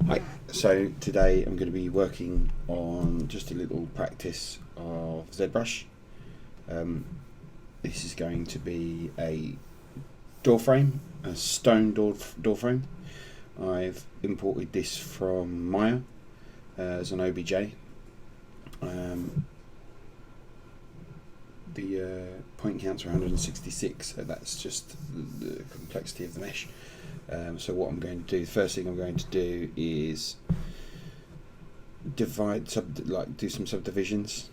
Hi, so today I'm going to be working on just a little practice of Zbrush. This is going to be a door frame, a stone door frame. I've imported this from Maya as an OBJ. The point counts are 166, so that's just the complexity of the mesh. So what I'm going to do, the first thing I'm going to do is do some subdivisions.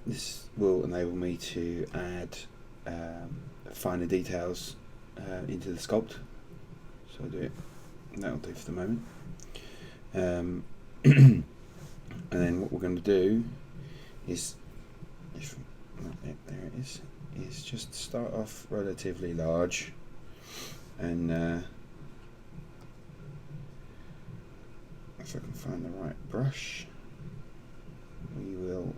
This will enable me to add finer details into the sculpt. So I'll do it. That'll do for the moment. And then what we're going to do is, there it is just start off relatively large, and if I can find the right brush, we will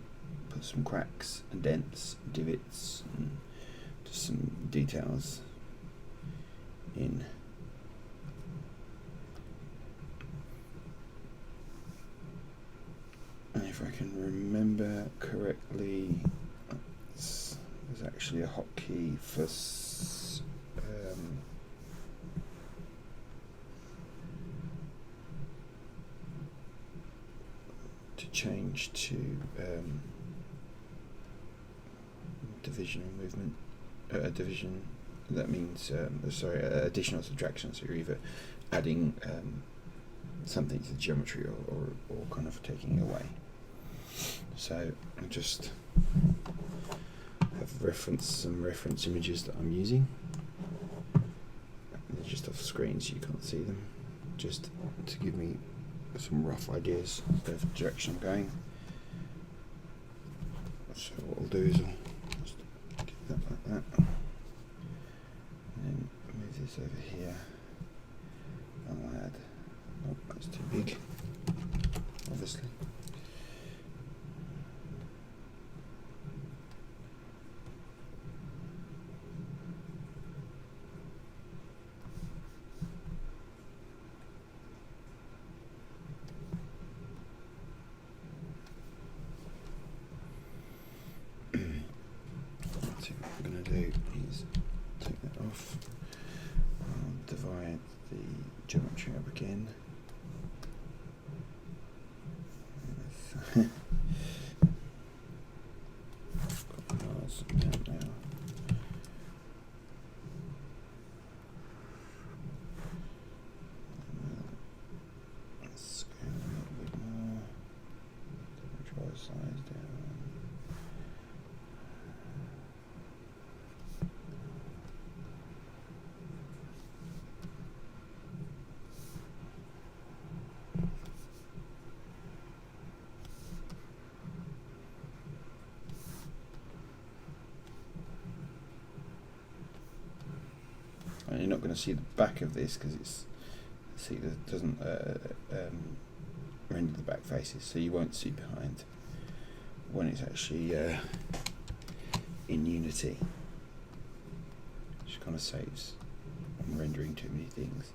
put some cracks and dents, divots, and just some details in. And if I can remember correctly, there's actually a hotkey for to change to division and movement. Division, that means additional subtraction. So you're either adding something to the geometry or kind of taking it away. So I just have some reference images that I'm using. They're just off screen, so you can't see them, just to give me some rough ideas of the direction I'm going. So what I'll do is I'll just keep that like that, and then move this over here. I'll add, oh, that's too big, obviously. So what we're going to do is take that off. I'll divide the geometry up again. Got the bars down now. Let's go a little bit more. Draw the size down. And you're not going to see the back of this because it doesn't render the back faces, so you won't see behind when it's actually in Unity, which kind of saves on rendering too many things.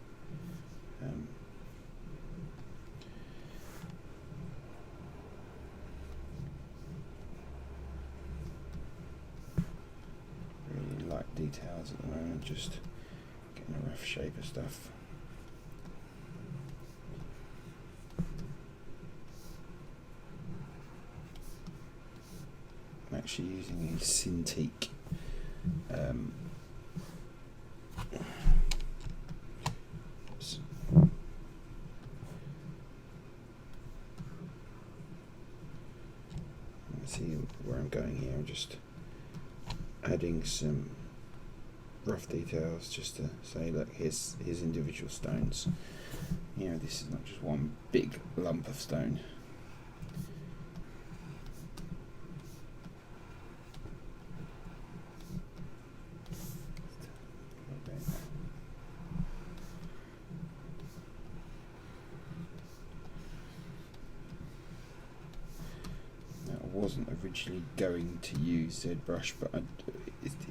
Really light details at the moment, just getting a rough shape of stuff. I'm actually using a Cintiq see where I'm going here. I'm just adding some rough details just to say, look, here's individual stones. You know, this is not just one big lump of stone. I wasn't originally going to use Zbrush, but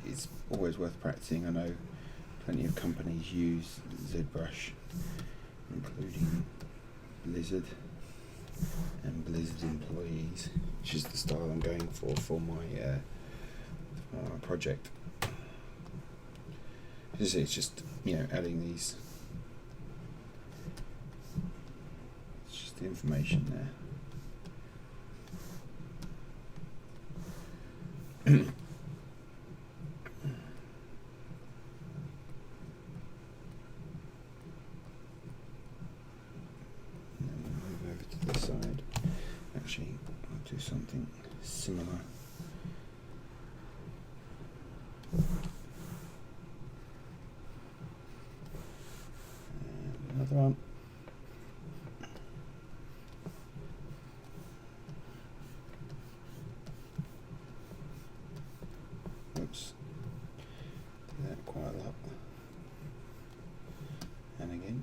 it's always worth practicing. I know plenty of companies use Zbrush, including Blizzard and Blizzard employees, which is the style I'm going for my project. It's just, you know, adding these. It's just the information there. Move over to the side. Actually, I'll do something similar. And another one. Oops. Do that quite a lot. And again.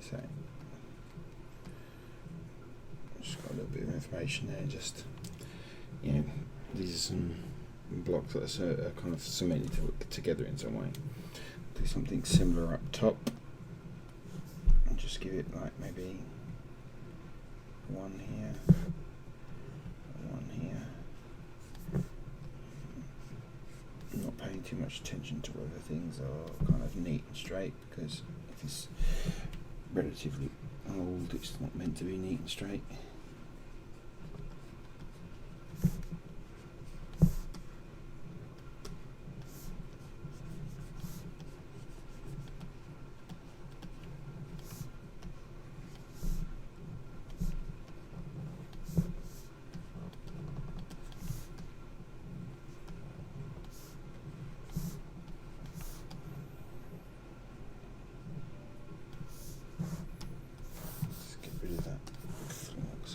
So, just got a little bit of information there. Just, you know, these are some blocks that are kind of cemented together in some way. Do something similar up top, and just give it like maybe one here, one here. I'm not paying too much attention to whether things are kind of neat and straight, because if it's relatively old, it's not meant to be neat and straight.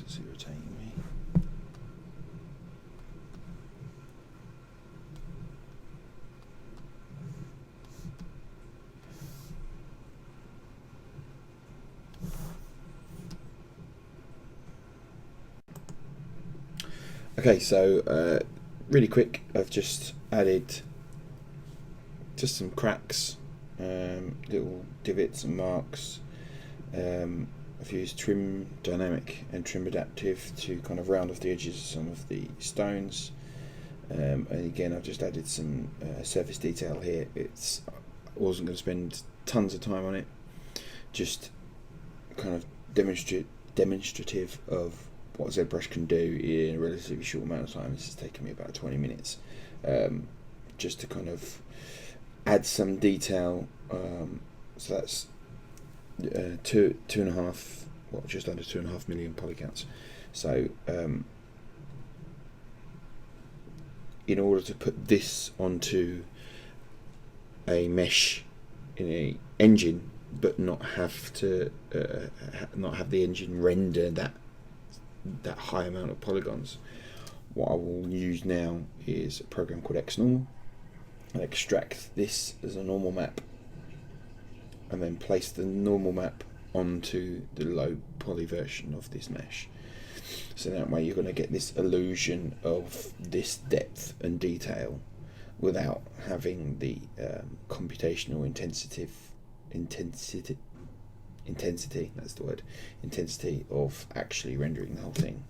It's irritating me. Okay, so really quick, I've just added just some cracks, little divots and marks. I've used trim dynamic and trim adaptive to kind of round off the edges of some of the stones, and again I've just added some surface detail here. I wasn't going to spend tons of time on it, just kind of demonstrative of what Zbrush can do in a relatively short amount of time. This has taken me about 20 minutes, just to kind of add some detail. So that's just under 2.5 million polygons. So in order to put this onto a mesh in a engine, but not have to not have the engine render that high amount of polygons, what I will use now is a program called XNormal. I'll extract this as a normal map, and then place the normal map onto the low poly version of this mesh. So that way you're going to get this illusion of this depth and detail without having the computational intensity, that's the word, intensity of actually rendering the whole thing.